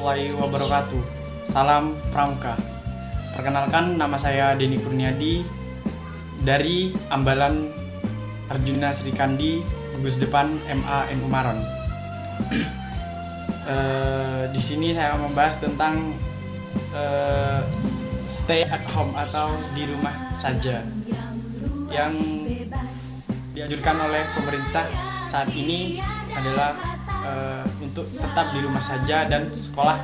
warahmatullahi wabarakatuh. Salam Pramuka. Perkenalkan, nama saya Denny Kurniadi dari Ambalan Arjuna Srikandi, gugus depan MA Maron. Di sini saya membahas tentang stay at home atau di rumah saja yang dianjurkan oleh pemerintah saat ini adalah untuk tetap di rumah saja dan sekolah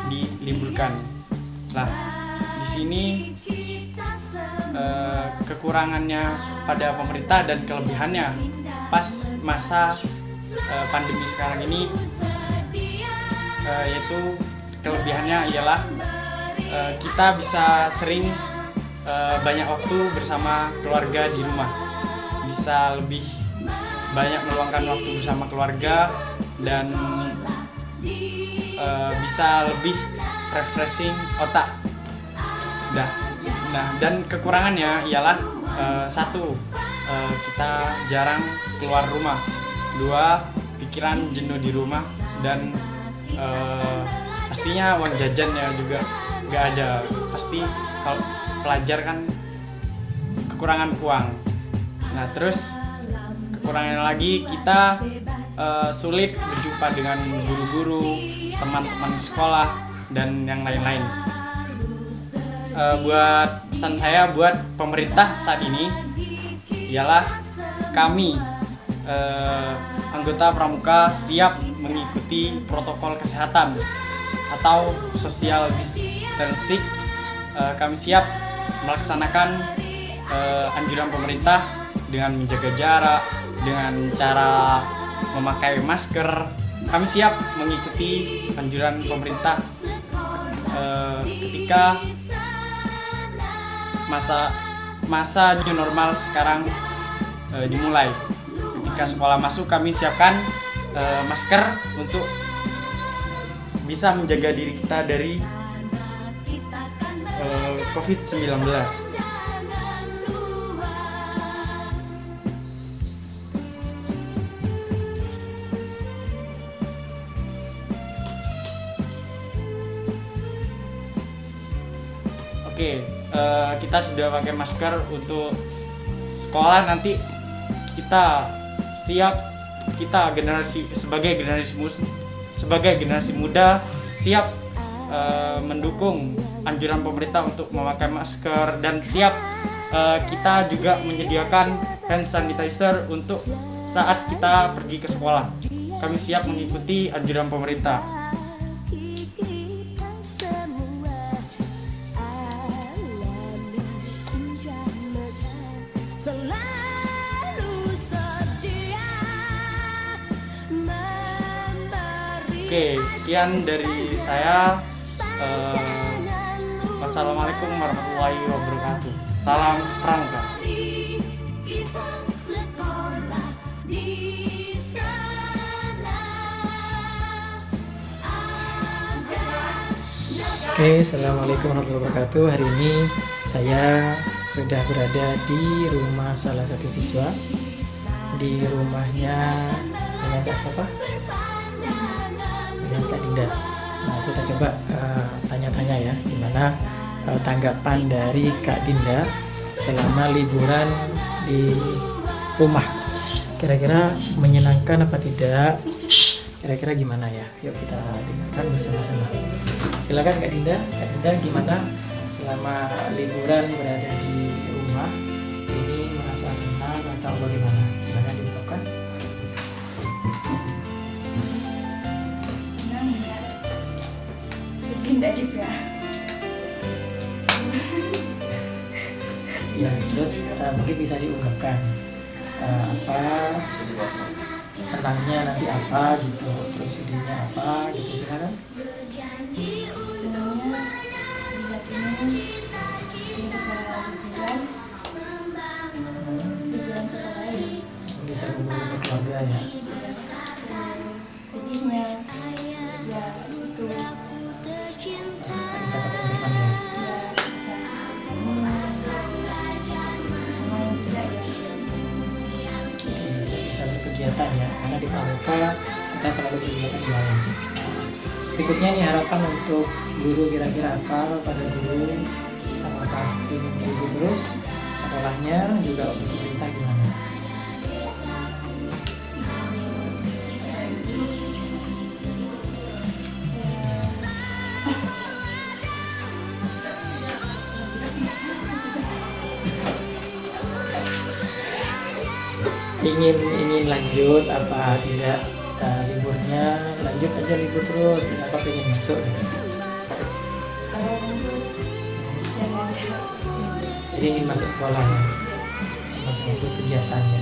diliburkan. Nah, di sini kekurangannya pada pemerintah dan kelebihannya pas masa pandemi sekarang ini, yaitu kelebihannya ialah kita bisa sering banyak waktu bersama keluarga di rumah, bisa lebih banyak meluangkan waktu bersama keluarga dan bisa lebih refreshing otak. Nah, dan kekurangannya ialah satu, kita jarang keluar rumah. Dua, pikiran jenuh di rumah, dan pastinya uang jajannya juga nggak ada. Pasti kalau pelajar kan kekurangan uang. Nah, terus kekurangannya lagi, kita sulit berjumpa dengan guru-guru, teman-teman sekolah, dan yang lain-lain. Buat pesan saya buat pemerintah saat ini ialah kami anggota Pramuka siap mengikuti protokol kesehatan atau social distancing. Kami siap melaksanakan anjuran pemerintah dengan menjaga jarak, dengan cara memakai masker. Kami siap mengikuti anjuran pemerintah ketika masa new normal sekarang dimulai. Ketika sekolah masuk, kami siapkan masker untuk bisa menjaga diri kita dari COVID-19. Oke, kita sudah pakai masker untuk sekolah. Nanti kita siap, sebagai generasi muda siap mendukung anjuran pemerintah untuk memakai masker, dan siap kita juga menyediakan hand sanitizer untuk saat kita pergi ke sekolah. Kami siap mengikuti anjuran pemerintah. Oke, sekian dari saya. Wassalamualaikum warahmatullahi wabarakatuh. Salam Pramuka. Oke, assalamualaikum warahmatullahi wabarakatuh. Hari ini saya sudah berada di rumah salah satu siswa, di rumahnya dengan Kak siapa? Dengan Kak Dinda. Nah, kita coba tanya-tanya ya, gimana tanggapan dari Kak Dinda selama liburan di rumah. Kira-kira menyenangkan apa tidak? Kira-kira gimana ya? Yuk kita dengarkan bersama-sama. Silakan Kak Dinda. Kak Dinda, gimana selama liburan berada di rumah? Ini merasa senang atau bagaimana? Silakan diungkapkan. Senang ya, sedih enggak juga. Ya, terus mungkin bisa diungkapkan apa senangnya nanti apa gitu, terus sedihnya apa gitu, silakan. Senangnya bisa bisa liburan sekolah ini. Bisa kumpul ke keluarga ya. Terus sedihnya ya itu Bisa ketemu teman ya. ya bisa main juga ya. Bisa berkegiatan ya, karena di Pramuka kita selalu berkegiatan di malam. Berikutnya nih harapan untuk guru, kira-kira apa pada guru? Apakah ingin guru terus sekolahnya, juga untuk pemerintah gimana? Ingin lanjut apa tidak, liburnya lanjut aja, libur terus, kenapa pengen masuk gitu? Kalau lanjut jangan Jadi ingin masuk sekolah ya, masuk ikut kegiatannya.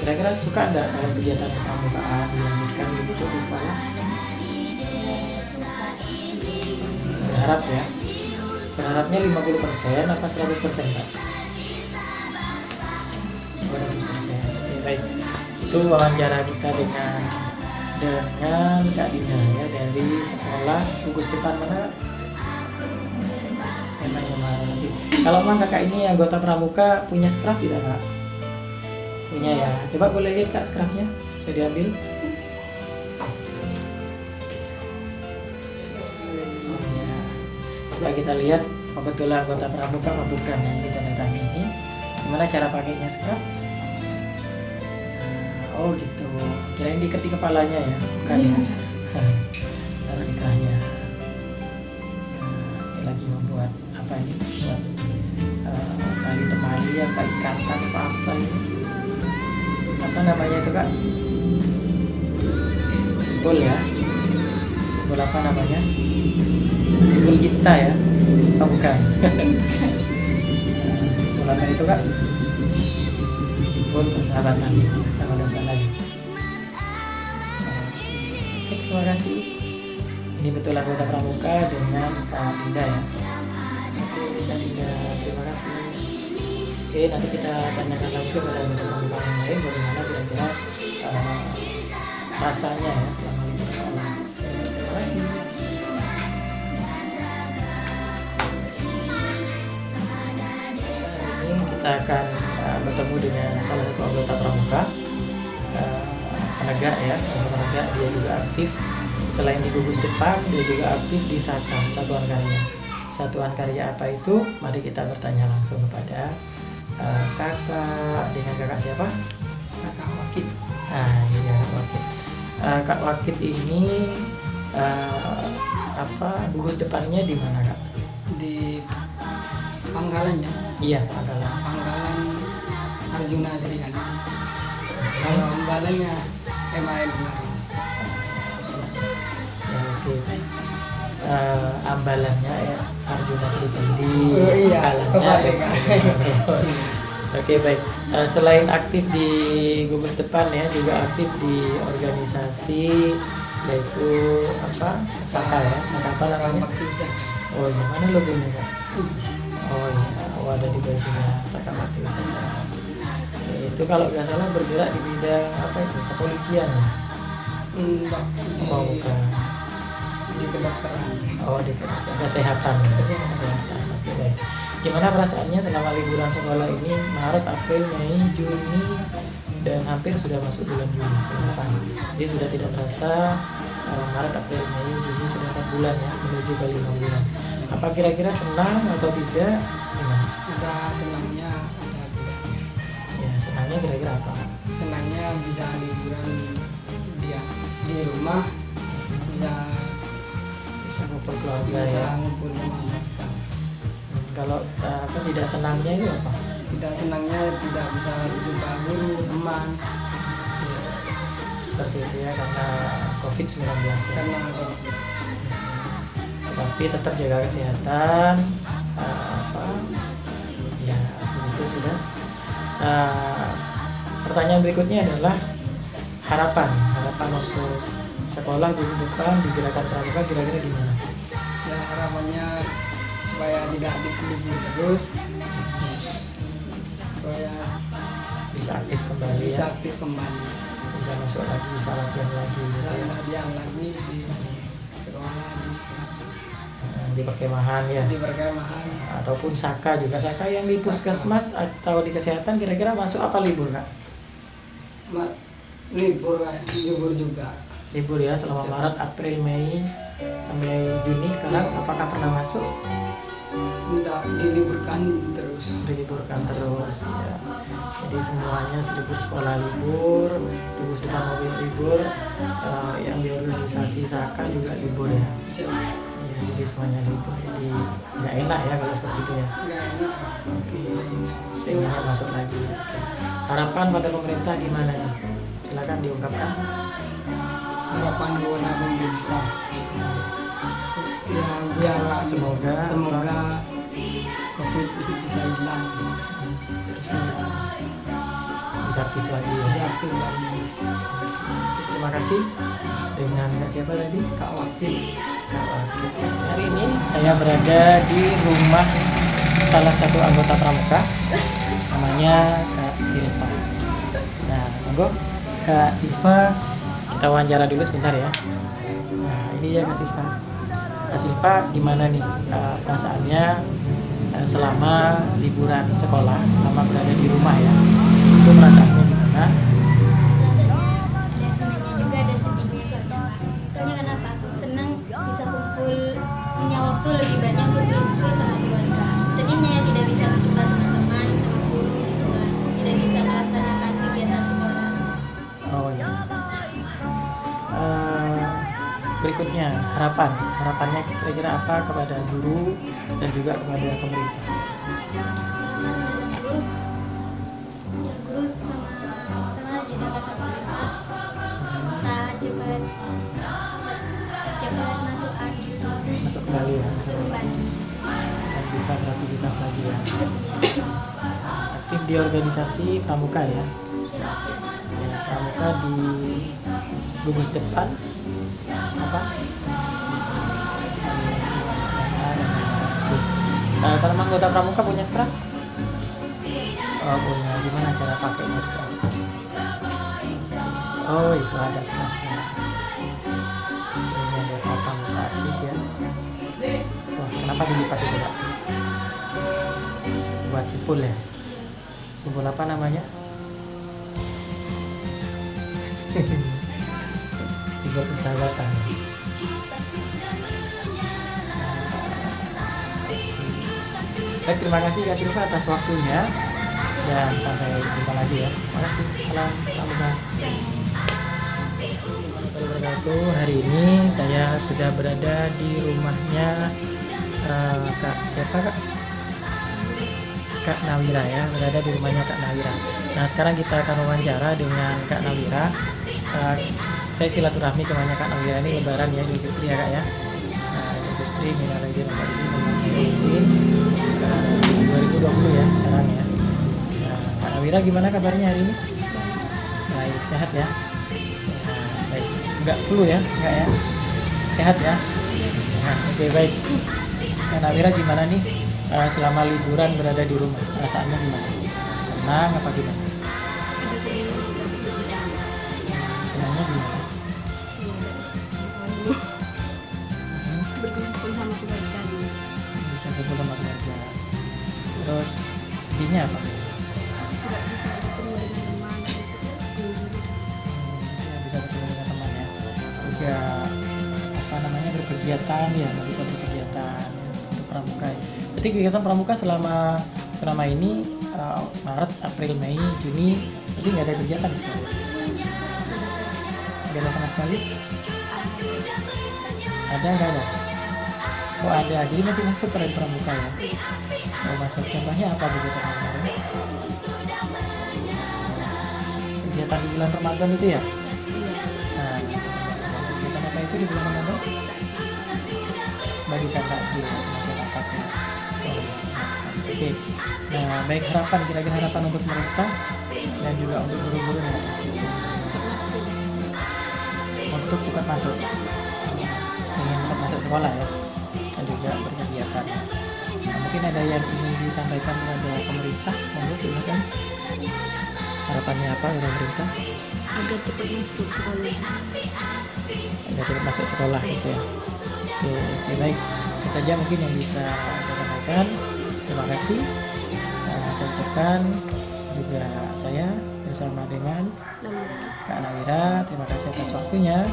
Kira-kira suka nggak kalau kegiatan pramukaan dilanjutkan begitu di sekolah? suka. Berharap ya, berharapnya 50% apa 100% Pak? 100%. Ya, baik, itu wawancara kita dengan Kak Dina ya, dari sekolah gugus depan mana Kak? Emangnya mana nanti? Kalau memang kakak ini anggota pramuka, punya skraf tidak Kak? Punya ya, coba boleh lihat Kak skrafnya, bisa diambil. Oh, ya. Coba kita lihat betul anggota pramuka apa bukan yang kita datang ini. Gimana cara pakainya skraf? Oh gitu, kirain diikat di kepalanya ya, bukan ya? Taruh di kerahnya. Ini lagi membuat apa ini? Buat tali temali apa, ikatan apa ini? Apa namanya itu Kak? Simbol ya? Simbol apa namanya? Simbol cinta ya? Oh bukan. Simbol apa itu Kak? Simbol persahabatan. Lagi. Oke, terima kasih. Ini betul anggota pramuka dengan Kak Dinda ya. Oke, Kak Dinda, terima kasih. Oke, nanti kita tanyakan lagi kepada anggota pramuka yang lain bagaimana kira-kira rasanya ya selama libur sekolah. Terima kasih. Ini kita akan bertemu dengan salah satu anggota pramuka. Penegak ya, penegak, dia juga aktif selain di gugus depan, dia juga aktif di SAKA, Satuan Karya. Satuan Karya apa itu? Mari kita bertanya langsung kepada kakak, dengan kakak siapa? Kakak Wakit. Nah, ini kakak Wakit. Kak Wakit ini apa gugus depannya di mana Kak? Di Panggalan ya, Iya, Panggalan. Panggalan Arjuna Srihan. Kalau ambalannya MAN kemarin. Ya, oke. Ambalannya ya Arjuna Sripandi. Oh, iya. Panggalannya Kebalik. Oke, baik. Selain aktif di gugus depan ya, juga aktif di organisasi yaitu apa? SAKA ya, SAKA apa namanya? Bakti Usaha. Oh, iya. Mana logonya Kak? Oh iya, oh, ada di bajunya SAKA Bakti Usaha. Oke, itu kalau nggak salah bergerak di bidang apa itu? Kepolisian ya? Enggak, Oh bukan. di kedokteran. Oh di kesehatan. Kesehatan. Oke, baik. Gimana perasaannya selama liburan sekolah ini, Maret, April, Mei, Juni, dan hampir sudah masuk bulan Juli ke depan. Jadi sudah tidak terasa Maret, April, Mei, Juni sudah 4 bulan ya, menuju ke 5 bulan. Apa kira-kira senang atau tidak? Gimana? Ada senangnya, ada tidaknya. Ya senangnya kira-kira apa? Senangnya bisa liburan dia di rumah, Bisa ngumpul keluarga bisa ya. ngumpul sama mereka. Kalau apa tidak senangnya itu apa? Tidak senangnya tidak bisa berjumpa guru, teman, Seperti itu ya, karena COVID-19 ya. karena Tapi tetap jaga kesehatan, apa ya itu sudah. Pertanyaan berikutnya adalah harapan untuk sekolah di depan di gerakan pramuka kira-kira gimana? ya harapannya supaya tidak libur terus, supaya Bisa aktif kembali bisa ya, aktif kembali, bisa masuk lagi, bisa latihan lagi gitu bisa ya. latihan lagi di sekolah, Di perkemahan ya, di perkemahan. ataupun SAKA juga. SAKA yang di puskesmas atau di kesehatan kira-kira masuk apa libur Kak? Libur juga. Libur ya selama Maret, April, Mei, sampai Juni sekarang apakah pernah masuk? Tidak diliburkan terus. Diliburkan terus ya. Jadi semuanya libur sekolah libur, gugus depan mobil libur, yang di organisasi Saka juga libur ya. Ya, jadi semuanya libur. Jadi nggak enak ya kalau seperti itu ya. Nggak enak. Oke, sehingga masuk lagi. Oke. Harapan pada pemerintah gimana nih? Silakan diungkapkan. Harapan kepada pemerintah ya biar semoga COVID itu bisa hilang, Terus bisa aktif lagi ya. bisa aktif lagi. Terima kasih. Dengan siapa tadi? Kak Wakil. Kak Wakil. Hari ini saya berada di rumah salah satu anggota Pramuka, namanya Kak Silva. Nah, monggo Kak Silva, kita wawancara dulu sebentar ya. Nah, ini ya Kak Silva. Kak Silva, gimana nih perasaannya selama liburan sekolah, selama berada di rumah ya? Itu perasaannya gimana? Ada senangnya juga, ada sedihnya. Soalnya kenapa? Senang bisa kumpul, punya waktu lebih banyak untuk kumpul sama keluarga. Sedihnya ya tidak bisa berjumpa sama teman, sama guru gitu kan. Tidak bisa melaksanakan kegiatan sekolah. Oh ya. Berikutnya harapannya kira-kira apa kepada guru dan juga kepada pemerintah? Guru, ya guru sama aja dengan sama lintas. Cepat masuk akhir, Masuk kembali ya, masuk kembali. dan bisa beraktivitas lagi ya. Aktif di organisasi Pramuka ya. Ya, Pramuka di gugus depan apa? Kalau anggota Pramuka punya scrub? Oh punya. Gimana cara pakainya scrub? Oh itu ada scrubnya. Ini anggota Pramuka aktif ya. Wah kenapa dilipat itu Pak? Buat simpul ya. Simpul apa namanya? Simpul persahabatan. Baik, terima kasih Kak Silva atas waktunya dan sampai jumpa lagi ya. Terima kasih. Salam Pramuka. Wabarakatuh. Hari ini saya sudah berada di rumahnya Kak siapa Kak? Kak Nawira ya, berada di rumahnya Kak Nawira. Nah sekarang kita akan wawancara dengan Kak Nawira. Saya silaturahmi ke rumahnya Kak Nawira ini Lebaran ya, Idul Fitri ya Kak ya. Nah, Idul Fitri minal aidin wal faizin 2020 ya sekarang ya. Nah, Kak Nawira gimana kabarnya hari ini? Baik, sehat ya. Sehat. Baik, enggak flu ya? Enggak ya? Sehat ya? Sehat. Oke, baik. Kak Nawira gimana nih selama liburan berada di rumah? Perasaannya gimana? Senang apa gimana? Senangnya gimana? Berkumpul sama keluarga. Bisa kumpul sama keluarga. Terus sedihnya apa? Tidak bisa bertemu dengan teman. Ya, bisa bertemu dengan teman ya. Juga apa namanya berkegiatan ya, nggak bisa berkegiatan ya, untuk pramuka. Ya. Berarti kegiatan pramuka selama ini Maret, April, Mei, Juni, berarti nggak ada kegiatan sekali. Nggak ada sama sekali. Ada nggak ada? Oh ada, jadi masih masuk ke pramuka ya. Oh masuk. Contohnya apa kegiatan kemarin? Kegiatan di bulan Ramadan itu ya? Nah, kegiatan apa itu di bulan Ramadan? Bagikan takjil masyarakat ya. Oh, oke. Nah, baik harapan kira-kira harapan untuk pemerintah dan juga untuk guru-guru ya. Untuk cepat masuk. Ingin cepat masuk sekolah ya. Dan juga berkegiatan. Nah, mungkin ada yang ingin disampaikan kepada pemerintah, monggo silakan. Harapannya apa kepada pemerintah? Agar cepat masuk sekolah. Agar cepat masuk sekolah gitu ya. Oke, baik. Itu saja mungkin yang bisa saya sampaikan. Terima kasih. Saya ucapkan juga saya bersama dengan Kak Nawira. Terima kasih atas waktunya.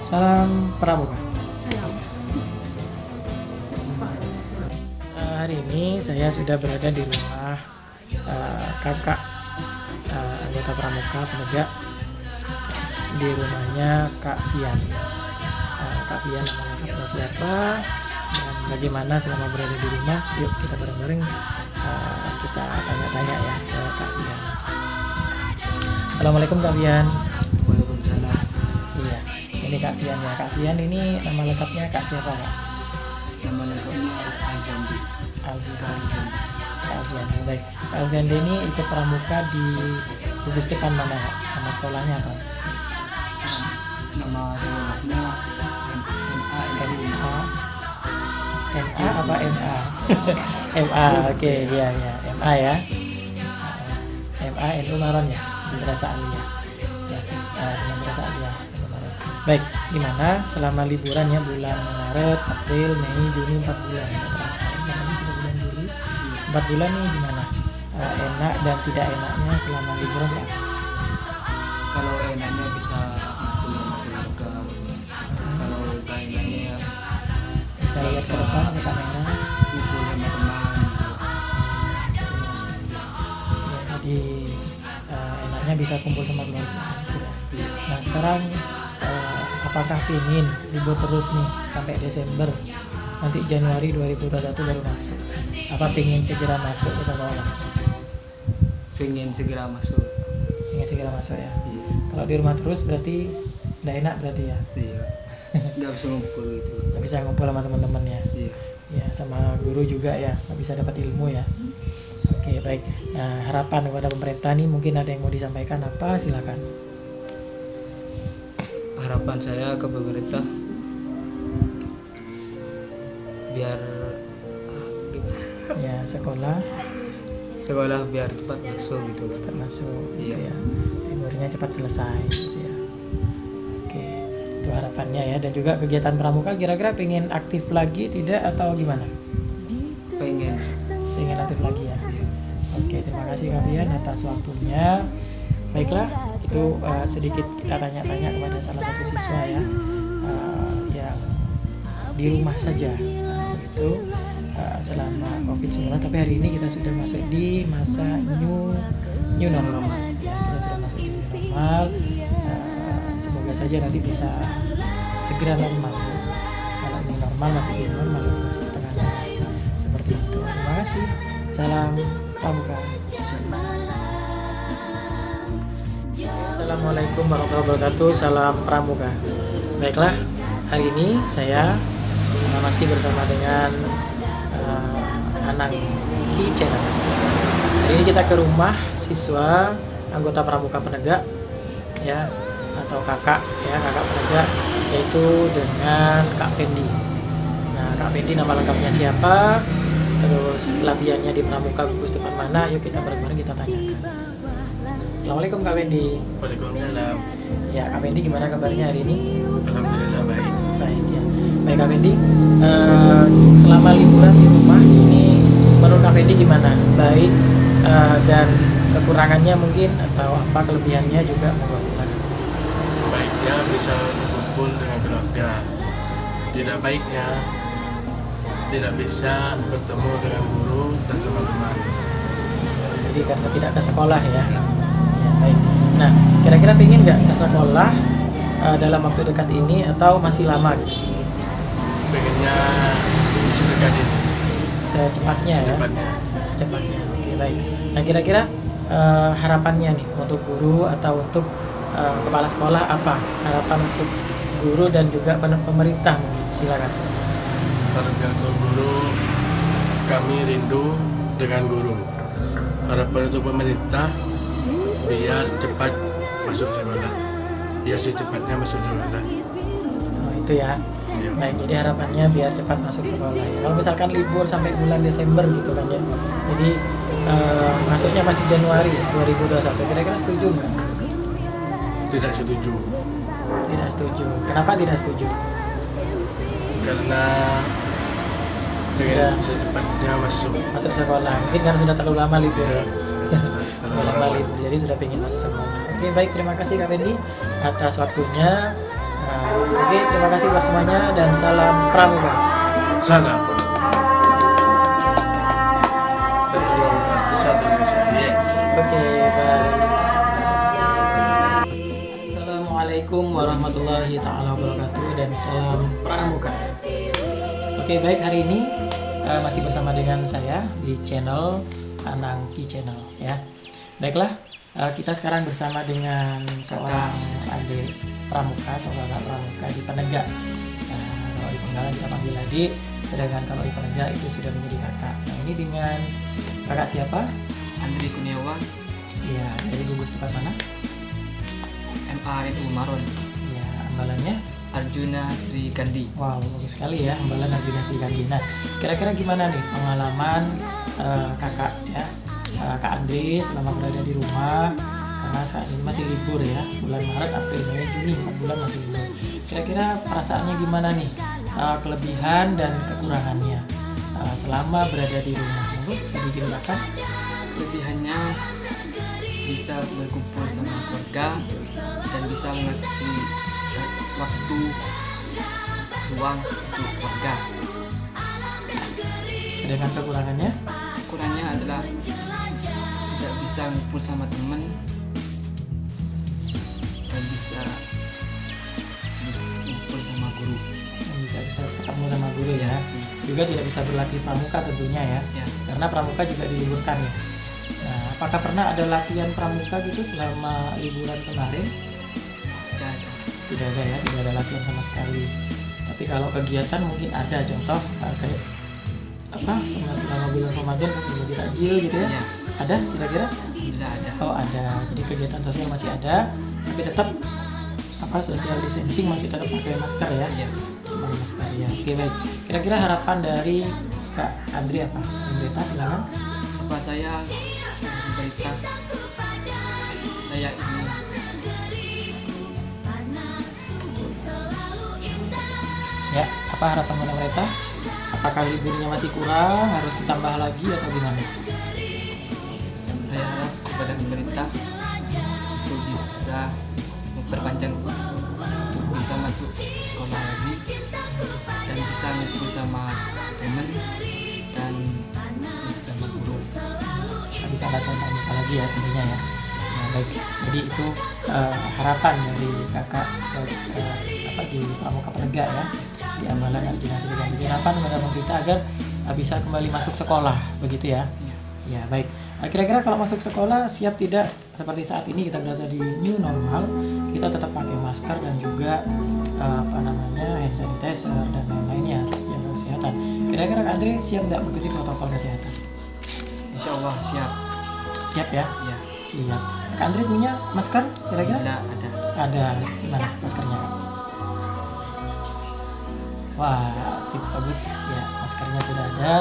Salam Pramuka. Salam. ini saya sudah berada di rumah kakak anggota pramuka penegak, di rumahnya Kak Fian. Kak Fian nama lengkapnya siapa dan bagaimana selama berada di rumah? Yuk kita bareng-bareng kita tanya-tanya ya ke Kak Fian. Assalamualaikum Kak Fian. Waalaikumsalam. Iya, ini Kak Fian ya. Kak Fian ini nama lengkapnya Kak siapa Kak? Nama lengkapnya Alfandi. Alfian. Kak Alfian, baik. Kak Alfian ini ikut pramuka di gugus depan mana Kak? Nama sekolahnya apa? Nama sekolahnya MA. MA apa MA? MA, oke, iya ya, MA ya. MA NU Maron ya, Madrasah Aliyah. Ya, dengan Madrasah Aliyah NU Maron. Baik, gimana selama liburan ya bulan Maret, April, Mei, Juni 4 bulan ya, terasa. Ini sudah bulan Juli. 4 bulan nih gimana? Enak dan tidak enaknya selama liburan ya? Kalau enaknya bisa pulang sama keluarga. Kalau gak enaknya ya Bisa lihat ke depan ke kamera. kumpul sama teman gitu. Ya, jadi enaknya bisa kumpul sama keluarga gitu ya. Iya. Nah sekarang apakah pingin libur terus nih sampai Desember, nanti Januari 2021 baru masuk? Apa pingin segera masuk ke sekolah? Pengen segera masuk. Pingin segera masuk ya. Iya. Kalau di rumah terus berarti nggak enak berarti ya. Iya. Gak bisa ngumpul gitu. Nggak bisa ngumpul sama teman-teman ya. Iya. Ya sama guru juga ya, nggak bisa dapat ilmu ya. Oke baik. Nah harapan kepada pemerintah nih mungkin ada yang mau disampaikan apa? Silakan. Harapan saya ke pemerintah biar Ya sekolah sekolah biar cepat masuk gitu kan. cepat masuk gitu Iya. ya, liburnya cepat selesai gitu ya. Oke, itu harapannya ya. Dan juga kegiatan pramuka kira-kira pengen aktif lagi tidak atau gimana? Pengen. Pengen aktif lagi ya. Iya. Oke, terima kasih Kak Bian atas waktunya. Baiklah, itu sedikit kita tanya-tanya kepada salah satu siswa ya, yang di rumah saja begitu selama COVID-19. Tapi hari ini kita sudah masuk di masa new normal ya, kita sudah masuk di new normal. Semoga saja nanti bisa segera normal. Kalau ini normal masih belum normal, masih setengah-setengah seperti itu. Terima kasih. Salam pramuka. Assalamualaikum warahmatullahi wabarakatuh. Salam pramuka. Baiklah, hari ini saya masih bersama dengan Anang di channel. Hari ini kita ke rumah siswa anggota pramuka penegak ya, atau kakak ya, kakak penegak, yaitu dengan Kak Fendi. Nah, Kak Fendi nama lengkapnya siapa? Terus latihannya di pramuka gugus depan mana? Yuk kita bareng-bareng kita tanyakan. Assalamualaikum Kak Fendi. Waalaikumsalam. Ya, Kak Fendi gimana kabarnya hari ini? Alhamdulillah baik. Baik ya. Baik Kak Fendi, selama liburan di rumah ini menurut Kak Fendi gimana? Baik dan kekurangannya mungkin atau apa kelebihannya juga, monggo silakan. Baiknya bisa berkumpul dengan keluarga. Tidak baiknya tidak bisa bertemu dengan guru dan teman-teman. Jadi karena tidak ke sekolah ya. Ya baik. Nah, kira-kira pingin nggak ke sekolah dalam waktu dekat ini atau masih lama gitu? Pengennya sedekat ini, Secepatnya ya. Secepatnya. Oke baik. Nah kira-kira harapannya nih untuk guru atau untuk kepala sekolah apa? Harapan untuk guru dan juga pemerintah mungkin. Silakan. Untuk guru, kami rindu dengan guru. Harapan untuk pemerintah biar cepat masuk sekolah, biar secepatnya masuk sekolah. Oh, itu ya. Ya. Baik, jadi harapannya biar cepat masuk sekolah ya. Kalau misalkan libur sampai bulan Desember gitu kan ya. Jadi masuknya masih Januari 2021. Kira-kira setuju nggak? Tidak setuju Tidak setuju. Kenapa tidak setuju? karena Sudah. pengen secepatnya masuk. Masuk sekolah. Mungkin karena sudah terlalu lama libur ya. Ya. Sudah lama libur, jadi sudah pengen masuk sekolah. Oke, baik, terima kasih Kak Fendi atas waktunya. Oke, terima kasih buat semuanya dan salam pramuka. Salam. satu Indonesia. Yes. Oke, baik. Assalamualaikum warahmatullahi taala wabarakatuh dan salam pramuka. Oke, baik, hari ini masih bersama dengan saya di channel Anangki Channel ya. Baiklah, kita sekarang bersama dengan seorang adik pramuka atau kakak pramuka di Penegak. Kalau di Penggalan kita panggil adik, sedangkan kalau di Penegak itu sudah menjadi kakak. Nah, ini dengan kakak siapa? Andri Kurniawan, Iya, dari gugus tempat mana? MANU Maron, Ya, ambalannya. Arjuna Sri Kandi. Wow, bagus sekali ya, ambalan Arjuna Sri Kandi. Nah, kira-kira gimana nih pengalaman kakak ya, Kak Andri selama berada di rumah, karena saat ini masih libur ya, bulan Maret, April, Mei, Juni, 4 bulan masih libur. Kira-kira perasaannya gimana nih, kelebihan dan kekurangannya selama berada di rumah? Monggo bisa diceritakan. Kelebihannya bisa berkumpul sama keluarga dan bisa mengisi waktu luang untuk keluarga. Sedangkan kekurangannya? Kurangnya adalah tidak bisa ngumpul sama teman dan bisa ngumpul sama guru. Tidak bisa ketemu sama guru ya. Juga tidak bisa berlatih pramuka tentunya ya. Ya, Karena pramuka juga diliburkan ya. Nah, apakah pernah ada latihan pramuka gitu selama liburan kemarin? tidak ada. Tidak ada ya, tidak ada latihan sama sekali. Tapi kalau kegiatan mungkin ada, contoh kayak apa, selama bulan Ramadan kan berbagi takjil gitu ya. Ya, Ada kira-kira? tidak ada. Oh ada. Jadi kegiatan sosial masih ada, tapi tetap apa, social distancing masih tetap pakai masker ya. Ya, Pakai masker ya. Oke, baik. Kira-kira harapan dari Kak Andri apa? Andreta silakan. apa saya berita saya ingin Ya, apa harapan mereka? Apakah liburnya masih kurang, harus ditambah lagi atau gimana? saya harap kepada pemerintah untuk bisa memperpanjang untuk bisa masuk sekolah lagi dan bisa ngumpul sama teman dan sama guru. Kita bisa latihan pramuka lagi ya tentunya ya. Nah, baik. Jadi itu harapan dari kakak sebagai apa di Pramuka Penegak ya, di ambalan Arjuna Sri Kandi. Harapan kepada pemerintah agar bisa kembali masuk sekolah begitu ya. Ya, Ya baik. Kira-kira kalau masuk sekolah siap tidak seperti saat ini kita berada di new normal, kita tetap pakai masker dan juga apa namanya hand sanitizer dan lain-lainnya harus jaga kesehatan. Kira-kira Kak Andre siap tidak mengikuti protokol kesehatan? insya Allah siap. Siap ya? Ya, Siap. Kak Andre punya masker kira-kira? bila ada. Ada. Gimana maskernya? Wah, sip, bagus ya, maskernya sudah ada.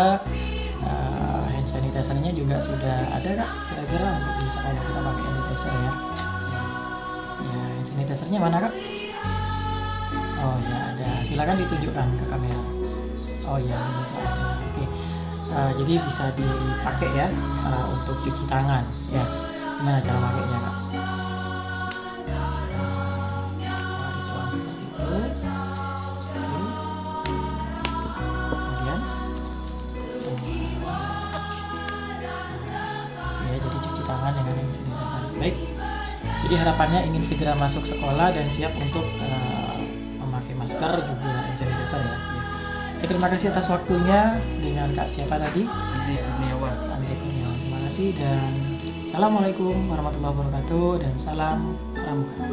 Hand sanitizer-nya juga sudah ada Kak, kira-kira untuk bisa kalau kita pakai hand sanitizer ya. Ya, hand sanitizer-nya mana Kak? Oh ya ada, silakan ditunjukkan ke kamera. Oh ya ini soalnya. Oke. Jadi bisa dipakai ya untuk cuci tangan ya. Gimana cara pakainya Kak? Dituang seperti itu. Oke. Kemudian ya, jadi cuci tangan dengan hand sanitizer. Baik. Jadi harapannya ingin segera masuk sekolah dan siap untuk memakai masker juga hand sanitizer ya. Oke, terima kasih atas waktunya dengan Kak siapa tadi? Andri Kurniawan. Andri Kurniawan. Terima kasih dan assalamualaikum warahmatullahi wabarakatuh dan salam pramuka.